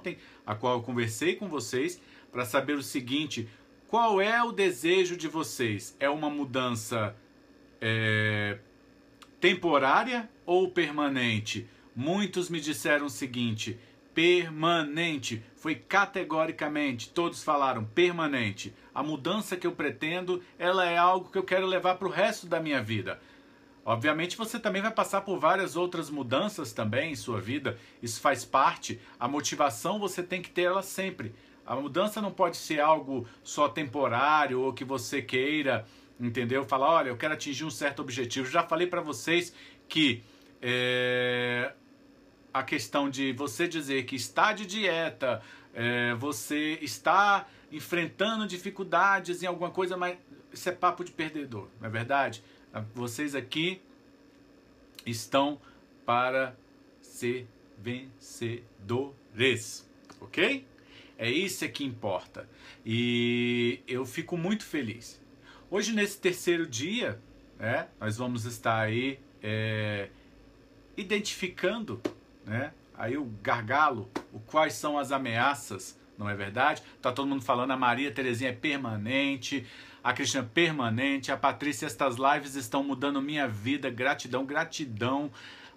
ontem, a qual eu conversei com vocês, para saber o seguinte: qual é o desejo de vocês? É uma mudança temporária ou permanente? Muitos me disseram o seguinte: permanente. Foi categoricamente, todos falaram permanente. A mudança que eu pretendo, ela é algo que eu quero levar para o resto da minha vida. Obviamente você também vai passar por várias outras mudanças também em sua vida. Isso faz parte. A motivação você tem que ter ela sempre. A mudança não pode ser algo só temporário ou que você queira, entendeu? Falar, olha, eu quero atingir um certo objetivo. Já falei para vocês que a questão de você dizer que está de dieta, você está enfrentando dificuldades em alguma coisa, mas isso é papo de perdedor, não é verdade? Vocês aqui estão para ser vencedores, ok? É isso que importa. E eu fico muito feliz. Hoje, nesse terceiro dia, nós vamos estar aí identificando, aí o gargalo, quais são as ameaças, não é verdade? Tá todo mundo falando, a Maria Terezinha é permanente, a Cristina permanente, a Patrícia, estas lives estão mudando minha vida, gratidão, gratidão.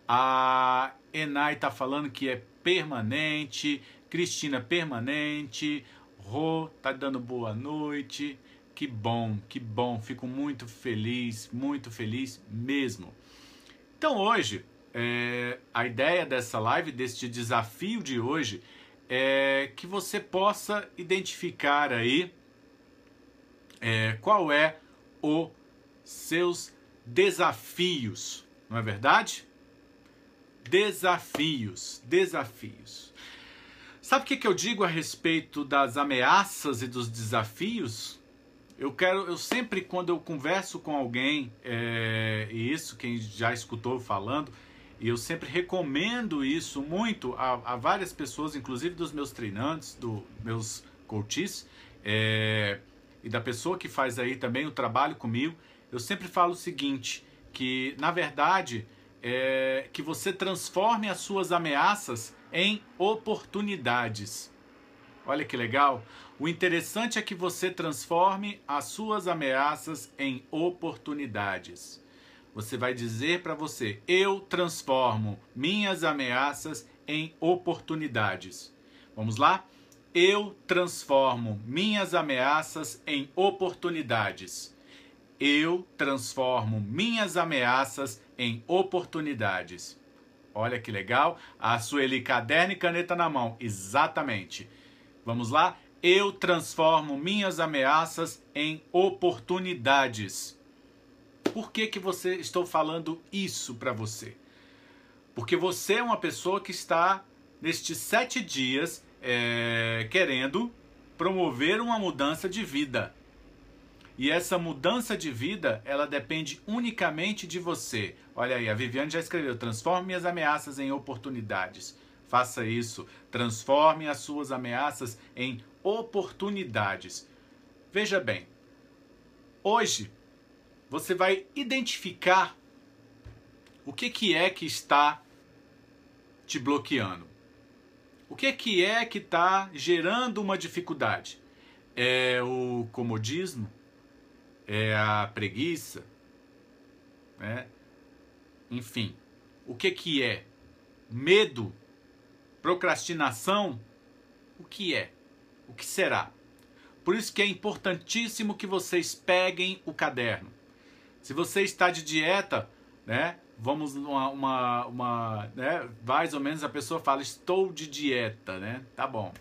A Enai tá falando que é permanente, Cristina permanente, Rô tá dando boa noite, que bom, fico muito feliz mesmo. Então hoje, a ideia dessa live, deste desafio de hoje, é que você possa identificar aí qual é os seus desafios, não é verdade? Desafios. Sabe o que eu digo a respeito das ameaças e dos desafios? Eu sempre, quando eu converso com alguém, e isso quem já escutou falando, e eu sempre recomendo isso muito a várias pessoas, inclusive dos meus treinantes, dos meus coaches, e da pessoa que faz aí também o trabalho comigo, eu sempre falo o seguinte, que na verdade que você transforme as suas ameaças em oportunidades. Olha que legal. O interessante é que você transforme as suas ameaças em oportunidades. Você vai dizer para você, eu transformo minhas ameaças em oportunidades. Vamos lá? Eu transformo minhas ameaças em oportunidades. Eu transformo minhas ameaças em oportunidades. Olha que legal. A Sueli, caderno e caneta na mão. Exatamente. Vamos lá? Eu transformo minhas ameaças em oportunidades. Por que você estou falando isso para você? Porque você é uma pessoa que está nestes 7 dias querendo promover uma mudança de vida. E essa mudança de vida, ela depende unicamente de você. Olha aí, a Viviane já escreveu, transforme minhas ameaças em oportunidades. Faça isso, transforme as suas ameaças em oportunidades. Veja bem, hoje você vai identificar o que é que está te bloqueando. O que é que está gerando uma dificuldade? É o comodismo? É a preguiça? Enfim, o que é? Medo? Procrastinação? O que é? O que será? Por isso que é importantíssimo que vocês peguem o caderno. Se você está de dieta, vamos mais ou menos a pessoa fala, estou de dieta, tá bom.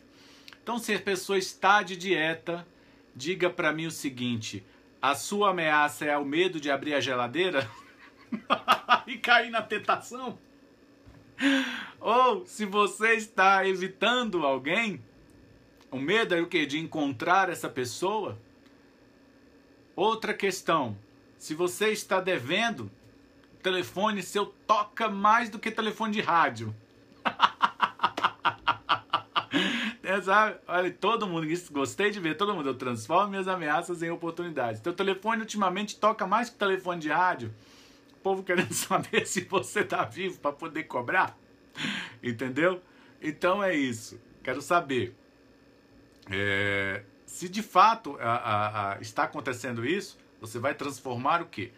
Então, se a pessoa está de dieta, diga para mim o seguinte, a sua ameaça é o medo de abrir a geladeira e cair na tentação? Ou se você está evitando alguém, o medo é o quê? De encontrar essa pessoa? Outra questão, se você está devendo, o telefone seu toca mais do que telefone de rádio. Sabe? Olha, todo mundo, gostei de ver, todo mundo, eu transformo minhas ameaças em oportunidades. Teu telefone ultimamente toca mais que o telefone de rádio. O povo querendo saber se você está vivo para poder cobrar. Entendeu? Então é isso. Quero saber. Se de fato está acontecendo isso, você vai transformar o quê?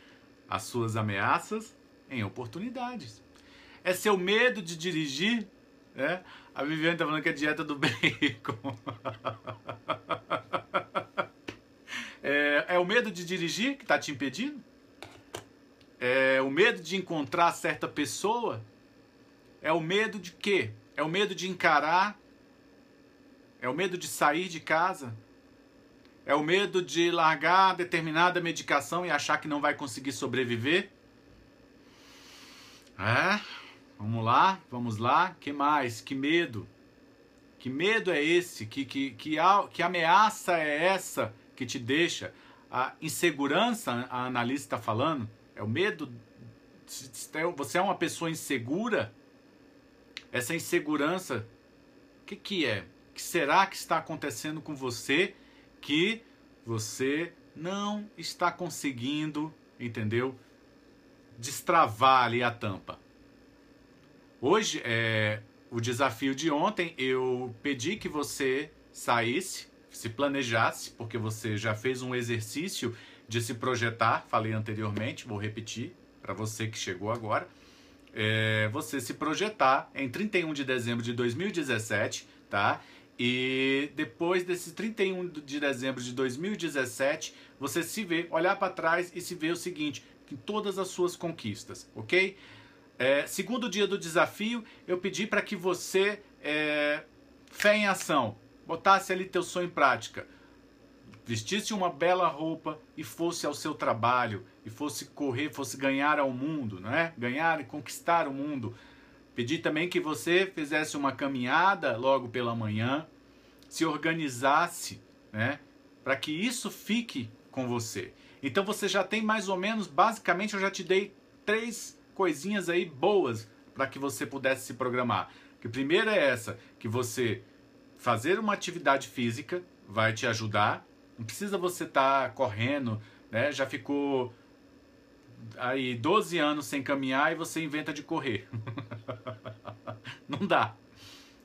As suas ameaças em oportunidades. É seu medo de dirigir, né? A Viviane está falando que é dieta do bacon. É o medo de dirigir que está te impedindo? É o medo de encontrar certa pessoa? É o medo de quê? É o medo de encarar? É o medo de sair de casa? É o medo de largar determinada medicação e achar que não vai conseguir sobreviver? Vamos lá. Que mais? Que medo? Que medo é esse? Que ameaça é essa que te deixa? A insegurança, a analista está falando, é o medo. Você é uma pessoa insegura? Essa insegurança, o que é? O que será que está acontecendo com você que você não está conseguindo, entendeu? Destravar ali a tampa. Hoje, o desafio de ontem, eu pedi que você saísse, se planejasse, porque você já fez um exercício de se projetar, falei anteriormente, vou repetir para você que chegou agora. Você se projetar em 31 de dezembro de 2017, tá? E depois desse 31 de dezembro de 2017, você se vê, olhar para trás e se vê o seguinte, em todas as suas conquistas, ok? Segundo dia do desafio, eu pedi para que você, fé em ação, botasse ali teu sonho em prática, vestisse uma bela roupa e fosse ao seu trabalho, e fosse correr, fosse ganhar ao mundo, não é? Ganhar e conquistar o mundo. Pedi também que você fizesse uma caminhada logo pela manhã, se organizasse, né? Para que isso fique com você. Então você já tem mais ou menos, basicamente eu já te dei 3 coisinhas aí boas para que você pudesse se programar. Que primeira é essa, que você fazer uma atividade física vai te ajudar. Não precisa você estar correndo, né? Já ficou aí 12 anos sem caminhar e você inventa de correr. Não dá.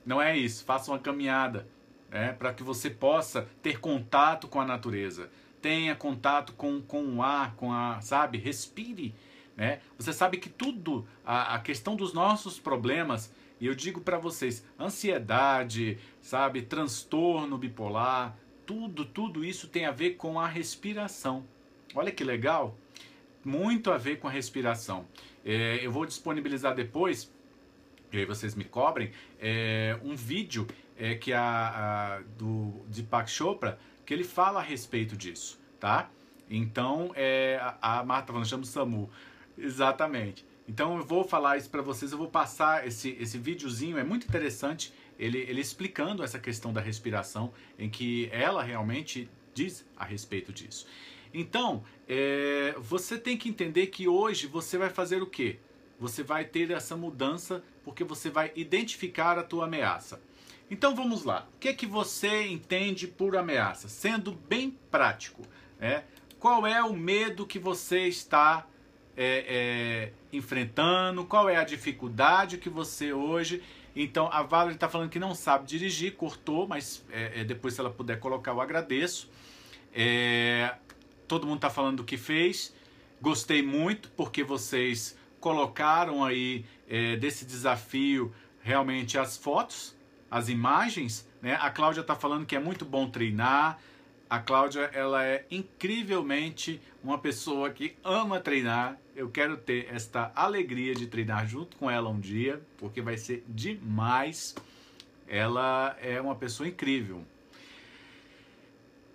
Não é isso. Faça uma caminhada, né? Para que você possa ter contato com a natureza. Tenha contato com o ar, sabe? Respire. Né? Você sabe que tudo, a questão dos nossos problemas, e eu digo para vocês, ansiedade, sabe? Transtorno bipolar, tudo isso tem a ver com a respiração. Olha que legal. Muito a ver com a respiração. Eu vou disponibilizar depois, e aí vocês me cobrem, um vídeo que do Deepak Chopra, que ele fala a respeito disso, tá? Então, a Marta falando, chama o SAMU. Exatamente. Então eu vou falar isso para vocês, eu vou passar esse videozinho, é muito interessante, ele explicando essa questão da respiração, em que ela realmente diz a respeito disso. Então, você tem que entender que hoje você vai fazer o quê? Você vai ter essa mudança porque você vai identificar a tua ameaça. Então vamos lá. O que é que você entende por ameaça? Sendo bem prático, qual é o medo que você está enfrentando? Qual é a dificuldade que você hoje... Então a Valerie está falando que não sabe dirigir, cortou, mas depois se ela puder colocar eu agradeço. Todo mundo está falando do que fez. Gostei muito porque vocês colocaram aí desse desafio realmente as fotos, as imagens, né? A Cláudia está falando que é muito bom treinar. A Cláudia, ela é incrivelmente uma pessoa que ama treinar. Eu quero ter esta alegria de treinar junto com ela um dia, porque vai ser demais. Ela é uma pessoa incrível.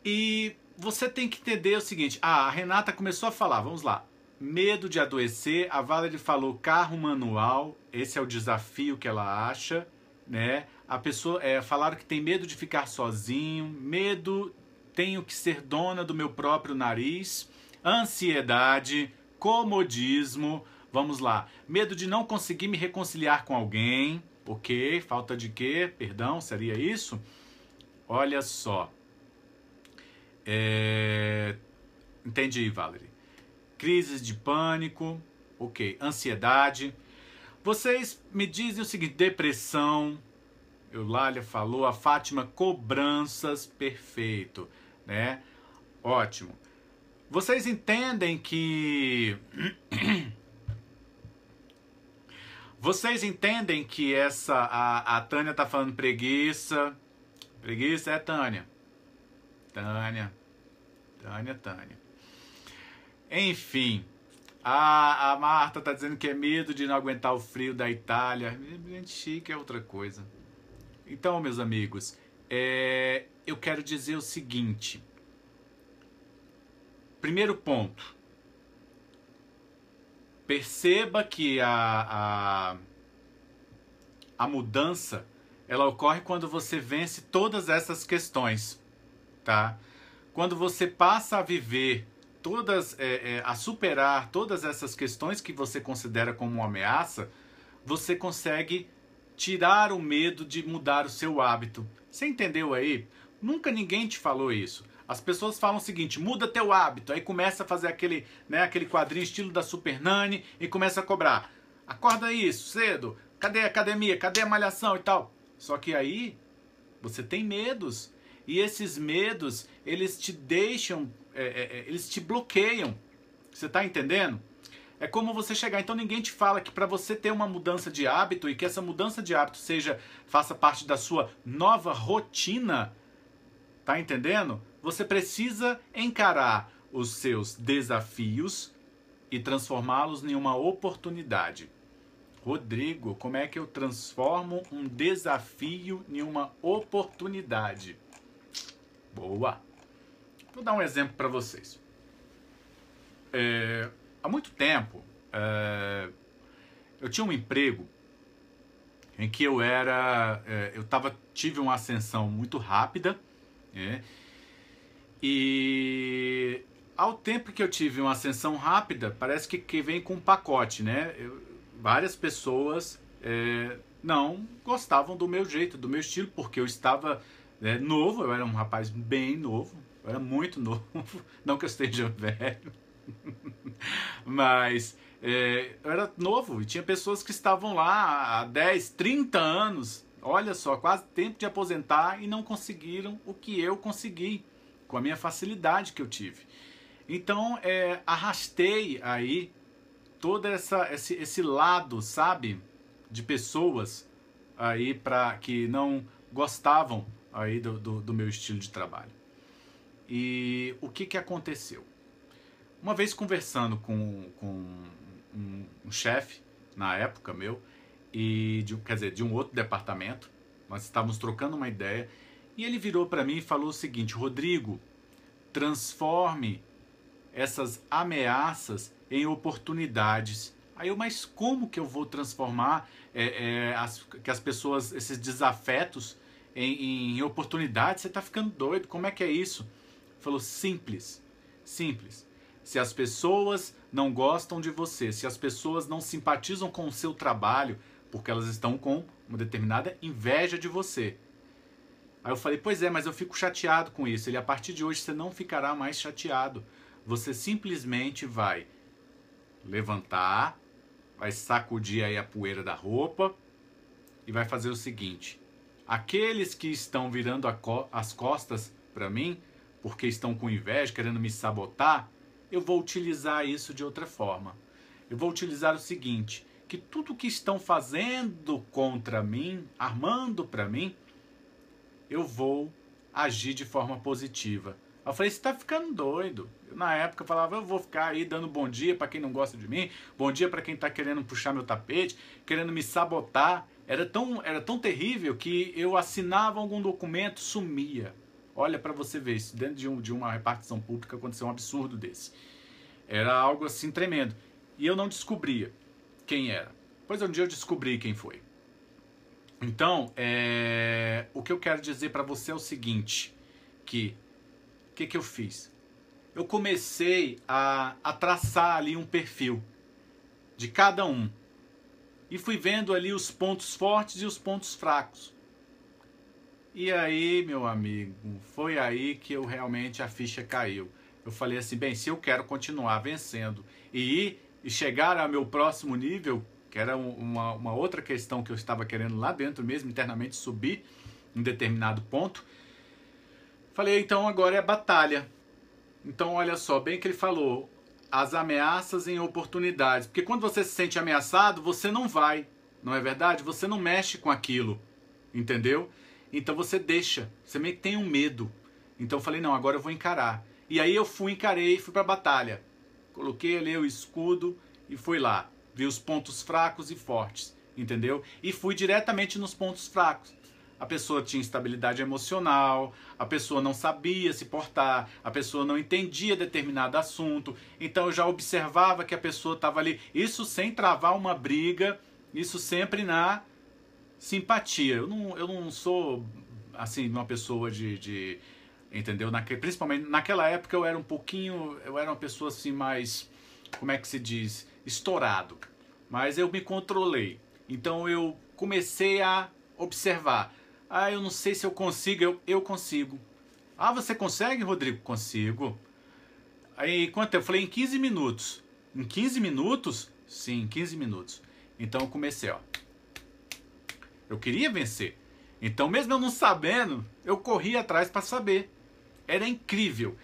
E você tem que entender o seguinte, a Renata começou a falar, vamos lá, medo de adoecer, a Valerie falou carro manual, esse é o desafio que ela acha, né? A pessoa, falaram que tem medo de ficar sozinho, medo, tenho que ser dona do meu próprio nariz, ansiedade, comodismo, vamos lá, medo de não conseguir me reconciliar com alguém, ok, falta de quê? Perdão, seria isso? Olha só. Entendi, Valerie. Crises de pânico, ok. Ansiedade. Vocês me dizem o seguinte, depressão, Eulália falou, a Fátima, cobranças, perfeito, né? Ótimo. Vocês entendem que... Vocês entendem que a Tânia tá falando preguiça. Preguiça é Tânia. Tânia. Enfim, a Marta tá dizendo que é medo de não aguentar o frio da Itália. Gente chique é outra coisa. Então, meus amigos, eu quero dizer o seguinte. Primeiro ponto. Perceba que a mudança, ela ocorre quando você vence todas essas questões, tá? Quando você passa a viver a superar todas essas questões que você considera como uma ameaça, você consegue tirar o medo de mudar o seu hábito. Você entendeu aí? Nunca ninguém te falou isso. As pessoas falam o seguinte, muda teu hábito, aí começa a fazer aquele quadrinho estilo da Super Nani e começa a cobrar. Acorda isso, cedo, cadê a academia, cadê a malhação e tal? Só que aí você tem medos e esses medos, eles te deixam, eles te bloqueiam. Você tá entendendo? É como você chegar, então ninguém te fala que para você ter uma mudança de hábito e que essa mudança de hábito faça parte da sua nova rotina, tá entendendo? Você precisa encarar os seus desafios e transformá-los em uma oportunidade. Rodrigo, como é que eu transformo um desafio em uma oportunidade? Boa! Vou dar um exemplo para vocês. Há muito tempo, eu tinha um emprego em que tive uma ascensão muito rápida, né? E ao tempo que eu tive uma ascensão rápida, parece que vem com um pacote, né? Várias pessoas não gostavam do meu jeito, do meu estilo, porque eu estava novo, eu era um rapaz bem novo, eu era muito novo, não que eu esteja velho, mas eu era novo e tinha pessoas que estavam lá há 10, 30 anos, olha só, quase tempo de aposentar e não conseguiram o que eu consegui, com a minha facilidade que eu tive. Então, arrastei aí todo esse lado, sabe, de pessoas aí que não gostavam aí do meu estilo de trabalho. E o que aconteceu? Uma vez conversando com um chefe, na época meu, de um outro departamento, nós estávamos trocando uma ideia, e ele virou para mim e falou o seguinte: Rodrigo, transforme essas ameaças em oportunidades. Aí eu, mas como que eu vou transformar que as pessoas, esses desafetos em oportunidades? Você está ficando doido, como é que é isso? Ele falou, simples. Se as pessoas não gostam de você, se as pessoas não simpatizam com o seu trabalho, porque elas estão com uma determinada inveja de você. Aí eu falei, pois é, mas eu fico chateado com isso. Ele, a partir de hoje você não ficará mais chateado. Você simplesmente vai levantar, vai sacudir aí a poeira da roupa e vai fazer o seguinte: aqueles que estão virando as costas para mim, porque estão com inveja, querendo me sabotar, eu vou utilizar isso de outra forma. Eu vou utilizar o seguinte, que tudo que estão fazendo contra mim, armando para mim, eu vou agir de forma positiva. Eu falei, você tá ficando doido. Eu, na época, falava, eu vou ficar aí dando bom dia para quem não gosta de mim, bom dia para quem tá querendo puxar meu tapete, querendo me sabotar. Era tão terrível que eu assinava algum documento, sumia. Olha para você ver, isso dentro de uma repartição pública aconteceu um absurdo desse. Era algo assim tremendo. E eu não descobria quem era. Pois um dia eu descobri quem foi. Então, o que eu quero dizer para você é o seguinte, o que eu fiz? Eu comecei a traçar ali um perfil de cada um. E fui vendo ali os pontos fortes e os pontos fracos. E aí, meu amigo, foi aí que realmente a ficha caiu. Eu falei assim, bem, se eu quero continuar vencendo e chegar ao meu próximo nível, que era uma outra questão que eu estava querendo lá dentro mesmo, internamente, subir em determinado ponto. Falei, então agora é a batalha. Então olha só, bem que ele falou, as ameaças em oportunidades. Porque quando você se sente ameaçado, você não vai, não é verdade? Você não mexe com aquilo, entendeu? Então você deixa, você meio que tem um medo. Então eu falei, não, agora eu vou encarar. E aí eu encarei, fui pra batalha. Coloquei ali o escudo e fui lá. Vi os pontos fracos e fortes, entendeu? E fui diretamente nos pontos fracos. A pessoa tinha instabilidade emocional, a pessoa não sabia se portar, a pessoa não entendia determinado assunto. Então eu já observava que a pessoa estava ali. Isso sem travar uma briga, isso sempre na simpatia. Eu não sou, assim, uma pessoa entendeu? Principalmente naquela época eu era uma pessoa assim mais, como é que se diz? Estourado. Mas eu me controlei. Então eu comecei a observar. Ah, eu não sei se eu consigo. Eu consigo. Ah, você consegue, Rodrigo? Consigo. Aí, quanto? Eu falei em 15 minutos. Em 15 minutos? Sim, em 15 minutos. Então eu comecei, ó. Eu queria vencer. Então, mesmo eu não sabendo, eu corri atrás para saber. Era incrível.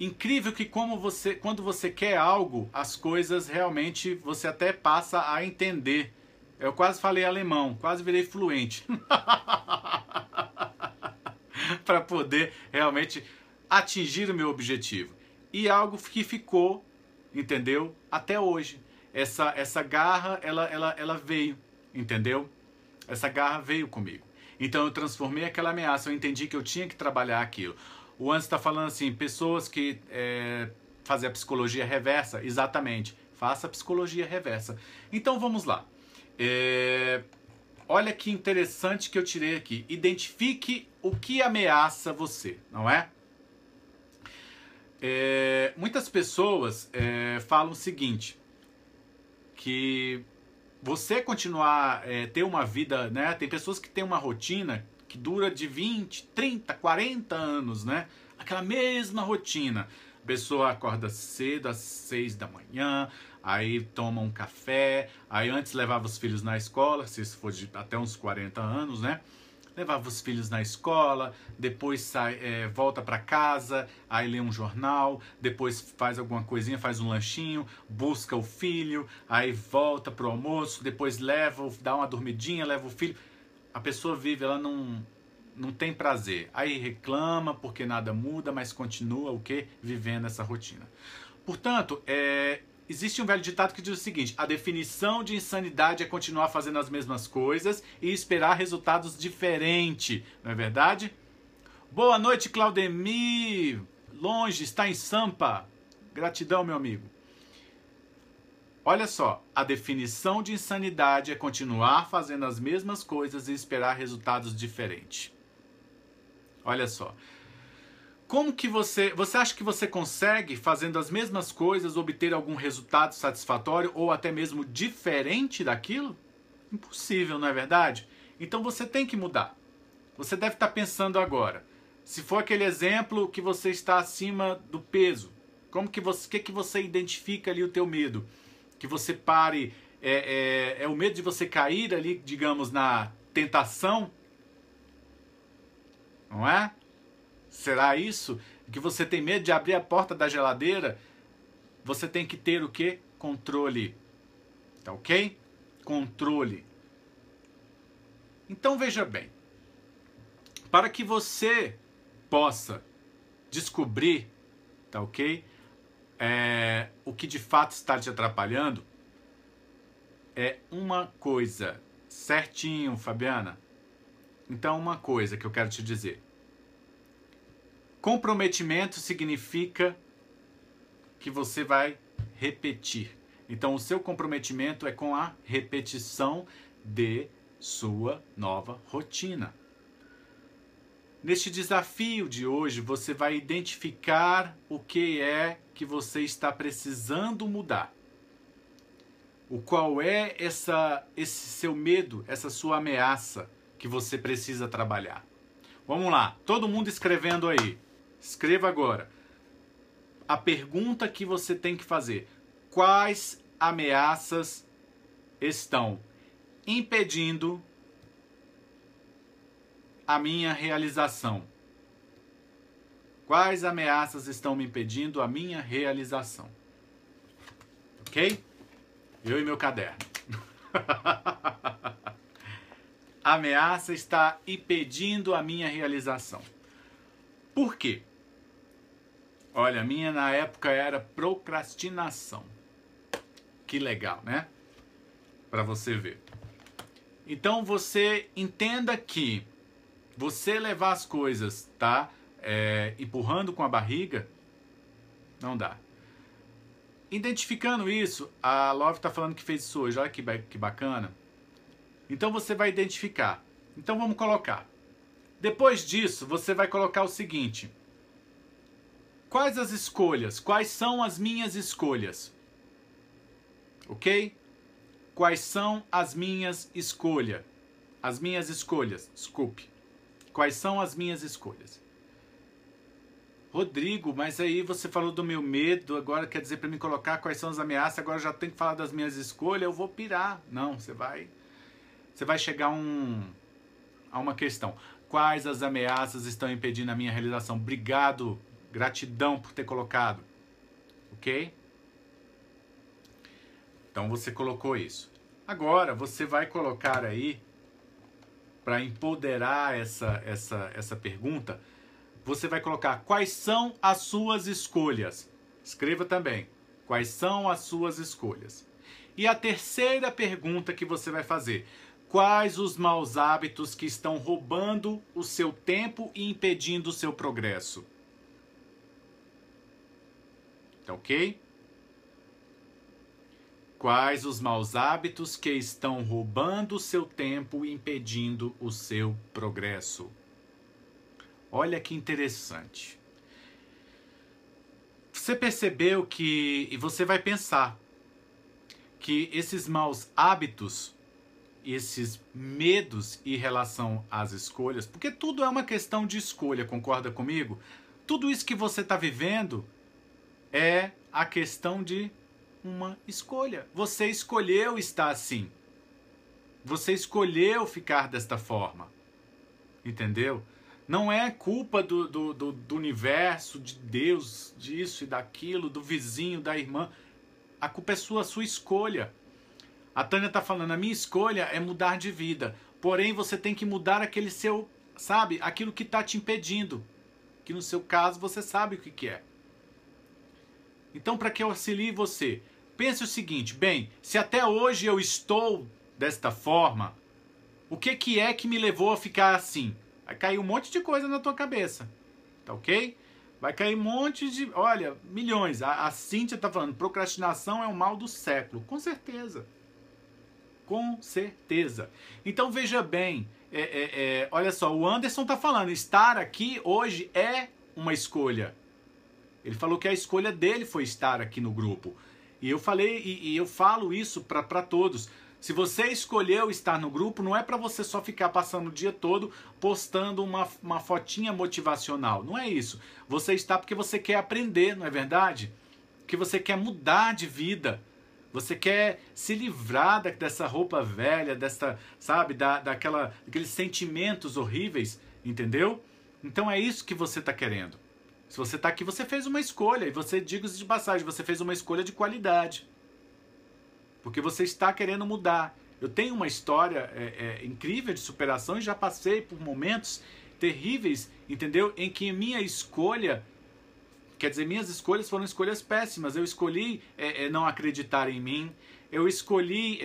Incrível que quando você quer algo, as coisas realmente você até passa a entender. Eu quase falei alemão, quase virei fluente. Para poder realmente atingir o meu objetivo. E algo que ficou, entendeu? Até hoje. Essa garra, ela veio, entendeu? Essa garra veio comigo. Então eu transformei aquela ameaça, eu entendi que eu tinha que trabalhar aquilo. O Anderson está falando assim, pessoas que fazem a psicologia reversa, exatamente, faça a psicologia reversa. Então vamos lá. Olha que interessante que eu tirei aqui. Identifique o que ameaça você, não é? Muitas pessoas falam o seguinte, que você continuar, ter uma vida, né? Tem pessoas que têm uma rotina que dura de 20, 30, 40 anos, né? Aquela mesma rotina. A pessoa acorda cedo, às 6 da manhã, aí toma um café, aí antes levava os filhos na escola, se isso for de até uns 40 anos, né? Levava os filhos na escola, depois volta para casa, aí lê um jornal, depois faz alguma coisinha, faz um lanchinho, busca o filho, aí volta pro almoço, depois dá uma dormidinha, leva o filho. A pessoa vive, ela não tem prazer. Aí reclama porque nada muda, mas continua o quê? Vivendo essa rotina. Portanto, existe um velho ditado que diz o seguinte: a definição de insanidade é continuar fazendo as mesmas coisas e esperar resultados diferentes. Não é verdade? Boa noite, Claudemir. Longe, está em Sampa. Gratidão, meu amigo. Olha só, a definição de insanidade é continuar fazendo as mesmas coisas e esperar resultados diferentes. Olha só. Como que você acha que você consegue, fazendo as mesmas coisas, obter algum resultado satisfatório ou até mesmo diferente daquilo? Impossível, não é verdade? Então você tem que mudar. Você deve estar pensando agora, se for aquele exemplo que você está acima do peso, que você identifica ali o teu medo? Que você pare, é o medo de você cair ali, digamos, na tentação? Não é? Será isso? Que você tem medo de abrir a porta da geladeira? Você tem que ter o quê? Controle. Tá ok? Controle. Então veja bem. Para que você possa descobrir, tá ok? O que de fato está te atrapalhando, é uma coisa. Certinho, Fabiana? Então uma coisa que eu quero te dizer. Comprometimento significa que você vai repetir. Então, o seu comprometimento é com a repetição de sua nova rotina. Neste desafio de hoje, você vai identificar o que é que você está precisando mudar. Qual é esse seu medo, essa sua ameaça que você precisa trabalhar. Vamos lá, todo mundo escrevendo aí. Escreva agora. A pergunta que você tem que fazer: quais ameaças estão impedindo a minha realização? Quais ameaças estão me impedindo a minha realização? Ok? Eu e meu caderno. A ameaça está impedindo a minha realização. Por quê? Olha, a minha na época era procrastinação. Que legal, né? Para você ver. Então você entenda que você levar as coisas, tá? Empurrando com a barriga, não dá. Identificando isso, a Love está falando que fez isso hoje, olha que bacana. Então você vai identificar. Então vamos colocar. Depois disso, você vai colocar o seguinte. Quais as escolhas? Quais são as minhas escolhas? Ok? Quais são as minhas escolhas? As minhas escolhas, desculpe. Quais são as minhas escolhas? Rodrigo, mas aí você falou do meu medo, agora quer dizer para mim colocar quais são as ameaças, agora eu já tenho que falar das minhas escolhas, eu vou pirar. Não, você vai chegar a uma questão. Quais as ameaças estão impedindo a minha realização? Obrigado, gratidão por ter colocado. Ok? Então você colocou isso. Agora você vai colocar aí, para empoderar essa pergunta, você vai colocar quais são as suas escolhas. Escreva também. Quais são as suas escolhas? E a terceira pergunta que você vai fazer. Quais os maus hábitos que estão roubando o seu tempo e impedindo o seu progresso? Tá ok? Quais os maus hábitos que estão roubando o seu tempo e impedindo o seu progresso? Olha que interessante. Você percebeu que, e você vai pensar, que esses maus hábitos, esses medos em relação às escolhas, porque tudo é uma questão de escolha, concorda comigo? Tudo isso que você está vivendo é a questão de uma escolha. Você escolheu estar assim. Você escolheu ficar desta forma. Entendeu? Não é culpa do universo, de Deus, disso e daquilo, do vizinho, da irmã. A culpa é sua escolha. A Tânia está falando, a minha escolha é mudar de vida. Porém, você tem que mudar aquele seu, sabe, aquilo que está te impedindo. Que no seu caso, você sabe o que é. Então, para que eu auxilie você, pense o seguinte, bem, se até hoje eu estou desta forma, o que é que me levou a ficar assim? Vai cair um monte de coisa na tua cabeça, tá ok? Vai cair um monte de, olha, milhões. A Cíntia tá falando, procrastinação é o mal do século. Com certeza. Com certeza. Então veja bem, olha só, o Anderson tá falando, estar aqui hoje é uma escolha. Ele falou que a escolha dele foi estar aqui no grupo. E eu falei, e eu falo isso para todos. Se você escolheu estar no grupo, não é para você só ficar passando o dia todo postando uma fotinha motivacional. Não é isso. Você está porque você quer aprender, não é verdade? Porque você quer mudar de vida. Você quer se livrar dessa roupa velha, dessa, sabe, daqueles sentimentos horríveis, entendeu? Então é isso que você está querendo. Se você está aqui, você fez uma escolha. E você, diga-se de passagem, você fez uma escolha de qualidade. Porque você está querendo mudar. Eu tenho uma história incrível de superação e já passei por momentos terríveis, entendeu? Em que minha escolha, quer dizer, minhas escolhas foram escolhas péssimas. Eu escolhi não acreditar em mim. Eu escolhi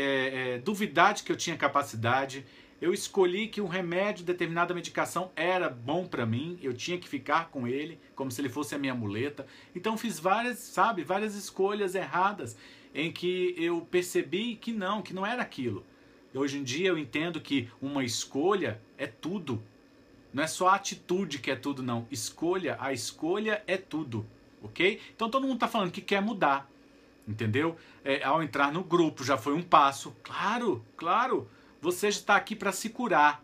duvidar de que eu tinha capacidade. Eu escolhi que um remédio, determinada medicação era bom para mim. Eu tinha que ficar com ele, como se ele fosse a minha muleta. Então fiz várias escolhas erradas, em que eu percebi que não era aquilo. E hoje em dia eu entendo que uma escolha é tudo. Não é só a atitude que é tudo, não. A escolha é tudo, ok? Então todo mundo está falando que quer mudar, entendeu? Ao entrar no grupo já foi um passo. Claro, você já está aqui para se curar,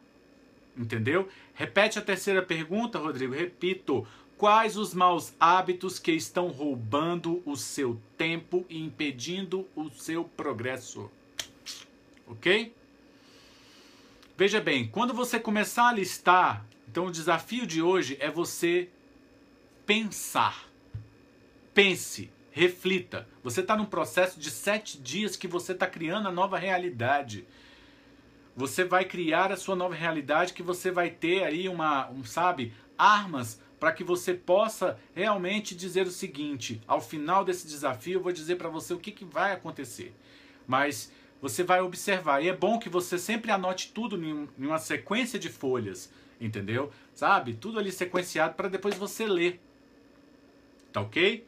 entendeu? Repete a terceira pergunta, Rodrigo. Repito. Quais os maus hábitos que estão roubando o seu tempo e impedindo o seu progresso? ok? Veja bem, quando você começar a listar, então o desafio de hoje é você pensar. Pense, reflita. Você está num processo de 7 dias que você está criando a nova realidade. Você vai criar a sua nova realidade, que você vai ter aí armas para que você possa realmente dizer o seguinte: ao final desse desafio eu vou dizer para você o que vai acontecer. Mas você vai observar, e é bom que você sempre anote tudo em uma sequência de folhas, entendeu? Sabe? Tudo ali sequenciado para depois você ler. Tá ok?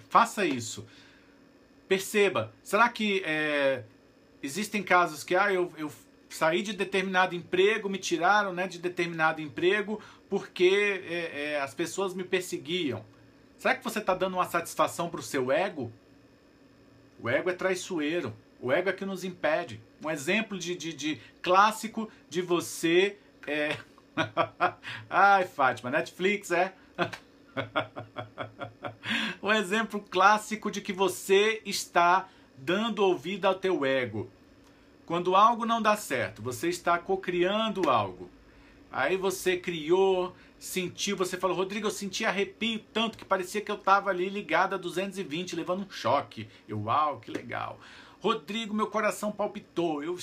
Faça isso. Perceba, será que existem casos que eu saí de determinado emprego, me tiraram, né, de determinado emprego porque as pessoas me perseguiam. Será que você está dando uma satisfação para o seu ego? O ego é traiçoeiro. O ego é que nos impede. Um exemplo de clássico de você... Ai, Fátima, Netflix, Um exemplo clássico de que você está dando ouvido ao teu ego. Quando algo não dá certo, você está cocriando algo. Aí você criou, sentiu, você falou: Rodrigo, eu senti arrepio tanto que parecia que eu estava ali ligado a 220, levando um choque. Uau, que legal. Rodrigo, meu coração palpitou, eu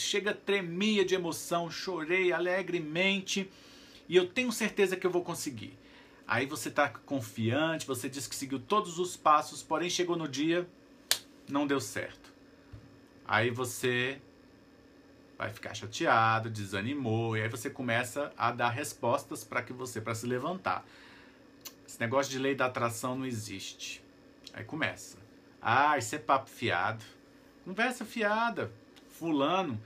tremia de emoção, chorei alegremente e eu tenho certeza que eu vou conseguir. Aí você está confiante, você disse que seguiu todos os passos, porém chegou no dia, não deu certo. Aí você vai ficar chateado, desanimou, e aí você começa a dar respostas para se levantar. Esse negócio de lei da atração não existe. Aí começa. Isso é papo fiado. Conversa fiada. Fulano.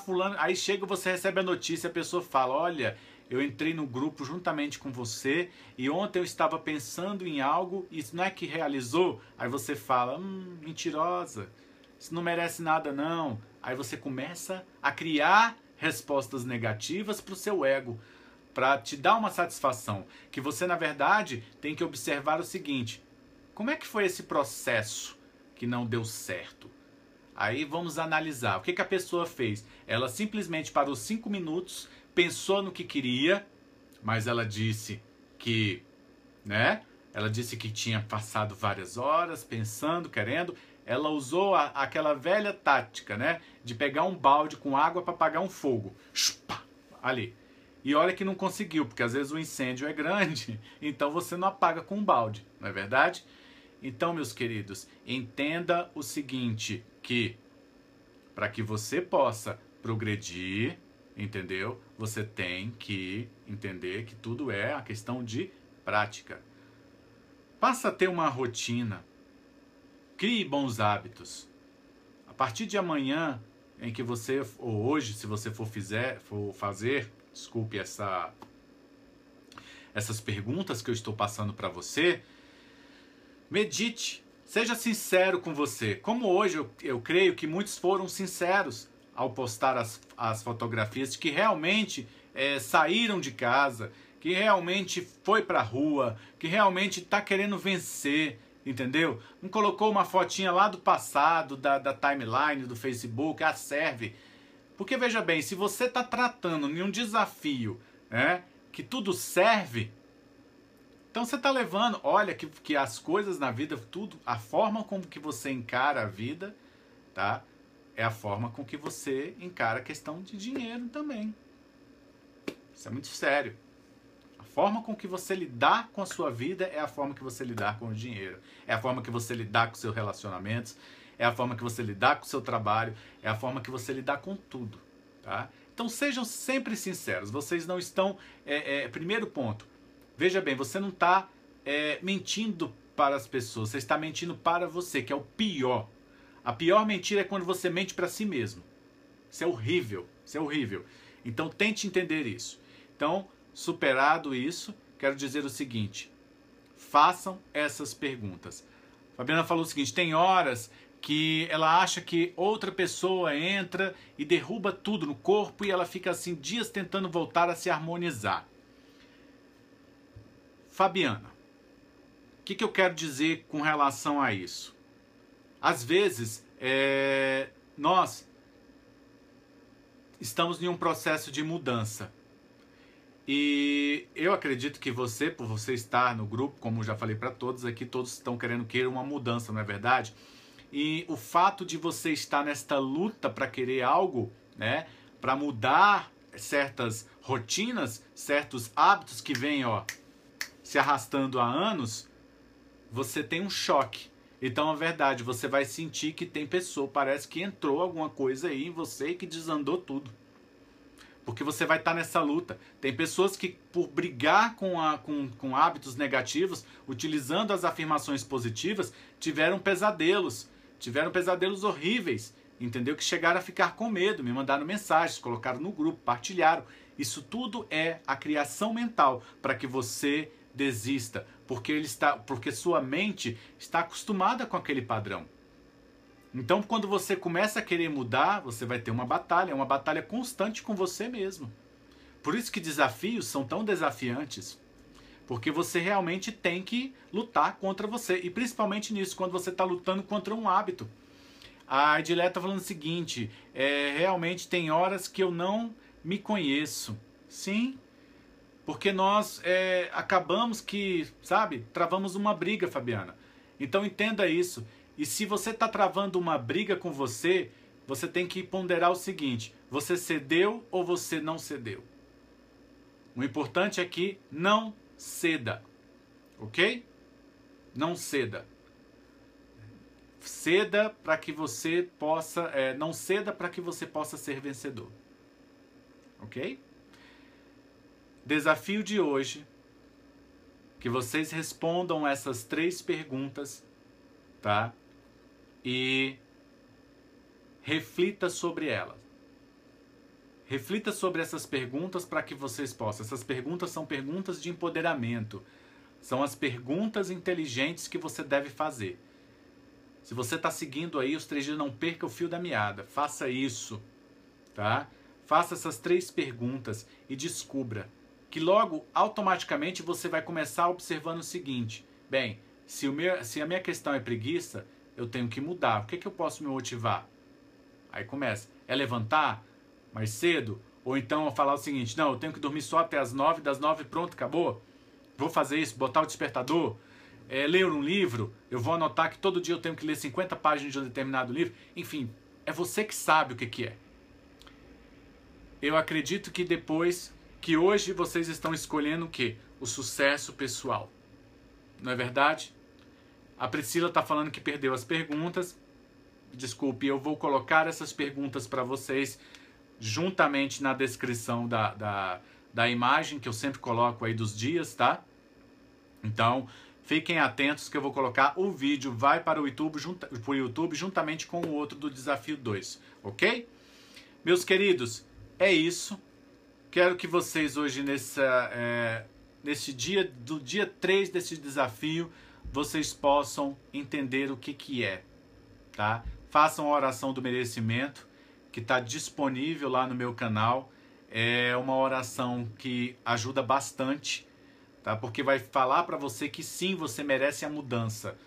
Fulano. Aí chega, você recebe a notícia, a pessoa fala: olha, eu entrei no grupo juntamente com você e ontem eu estava pensando em algo e isso não é que realizou? Aí você fala: mentirosa. Isso não merece nada não. Aí você começa a criar respostas negativas para o seu ego, para te dar uma satisfação. Que você, na verdade, tem que observar o seguinte: como é que foi esse processo que não deu certo? Aí vamos analisar. O que a pessoa fez? Ela simplesmente parou 5 minutos, pensou no que queria, mas ela disse que, Ela disse que tinha passado várias horas pensando, querendo. Ela usou aquela velha tática, de pegar um balde com água para apagar um fogo. Ali. E olha que não conseguiu, porque às vezes o incêndio é grande, então você não apaga com um balde, não é verdade? Então, meus queridos, entenda o seguinte, que para que você possa progredir, entendeu? Você tem que entender que tudo é a questão de prática. Passa a ter uma rotina. Crie bons hábitos. A partir de amanhã, em que você, ou hoje, se você for fazer, desculpe essas perguntas que eu estou passando para você, medite, seja sincero com você. Como hoje eu creio que muitos foram sinceros ao postar as fotografias de que realmente saíram de casa, que realmente foi para a rua, que realmente está querendo vencer, entendeu? Não colocou uma fotinha lá do passado, da timeline, do Facebook, serve. Porque veja bem, se você está tratando em um desafio, que tudo serve, então você está levando, olha que as coisas na vida, tudo, a forma como que você encara a vida, tá? É a forma com que você encara a questão de dinheiro também. Isso é muito sério. A forma com que você lidar com a sua vida é a forma que você lidar com o dinheiro. É a forma que você lidar com seus relacionamentos, é a forma que você lidar com o seu trabalho, é a forma que você lidar com tudo, tá? Então sejam sempre sinceros. Vocês não estão... primeiro ponto. Veja bem, você não está mentindo para as pessoas, você está mentindo para você, que é o pior. A pior mentira é quando você mente para si mesmo. Isso é horrível, isso é horrível. Então tente entender isso. Então, superado isso, quero dizer o seguinte: façam essas perguntas. Fabiana falou o seguinte: tem horas que ela acha que outra pessoa entra e derruba tudo no corpo e ela fica assim dias tentando voltar a se harmonizar. Fabiana, o que eu quero dizer com relação a isso? Às vezes, nós estamos em um processo de mudança. E eu acredito que você, por você estar no grupo, como já falei para todos aqui, todos estão querendo uma mudança, não é verdade? E o fato de você estar nesta luta para querer algo, né, para mudar certas rotinas, certos hábitos que vêm, se arrastando há anos, você tem um choque. Então, é verdade, você vai sentir que tem pessoa, parece que entrou alguma coisa aí em você e que desandou tudo. Porque você vai estar nessa luta. Tem pessoas que, por brigar com hábitos negativos, utilizando as afirmações positivas, tiveram pesadelos horríveis, entendeu? Que chegaram a ficar com medo, me mandaram mensagens, colocaram no grupo, partilharam. Isso tudo é a criação mental para que você desista, porque sua mente está acostumada com aquele padrão. Então, quando você começa a querer mudar, você vai ter uma batalha constante com você mesmo. Por isso que desafios são tão desafiantes, porque você realmente tem que lutar contra você, e principalmente nisso, quando você está lutando contra um hábito. A Edilé está falando o seguinte, realmente tem horas que eu não me conheço. Sim, porque nós acabamos que, travamos uma briga, Fabiana. Então entenda isso. E se você está travando uma briga com você, você tem que ponderar o seguinte, você cedeu ou você não cedeu? O importante é que não ceda, ok? Não ceda. Ceda para que você possa, não ceda para que você possa ser vencedor, ok? Desafio de hoje, que vocês respondam essas 3 perguntas, tá? E reflita sobre elas. Reflita sobre essas perguntas para que vocês possam. Essas perguntas são perguntas de empoderamento. São as perguntas inteligentes que você deve fazer. Se você está seguindo aí os 3 dias, não perca o fio da meada. Faça isso, tá? Faça essas 3 perguntas e descubra que logo, automaticamente, você vai começar observando o seguinte. Bem, se a minha questão é preguiça, eu tenho que mudar. O que eu posso me motivar? Aí começa. É levantar mais cedo? Ou então eu falar o seguinte, não, eu tenho que dormir só até as 9, das 9 pronto, acabou? Vou fazer isso, botar o despertador? Ler um livro? Eu vou anotar que todo dia eu tenho que ler 50 páginas de um determinado livro? Enfim, é você que sabe o que é. Eu acredito que hoje vocês estão escolhendo o quê? O sucesso pessoal. Não é verdade? A Priscila está falando que perdeu as perguntas. Desculpe, eu vou colocar essas perguntas para vocês juntamente na descrição da imagem que eu sempre coloco aí dos dias, tá? Então, fiquem atentos que eu vou colocar o vídeo, vai para o YouTube, juntamente com o outro do Desafio 2, ok? Meus queridos, é isso. Quero que vocês hoje, nesse dia, do dia 3 desse desafio, vocês possam entender o que é, tá? Façam a oração do merecimento, que está disponível lá no meu canal. É uma oração que ajuda bastante, tá? Porque vai falar para você que sim, você merece a mudança.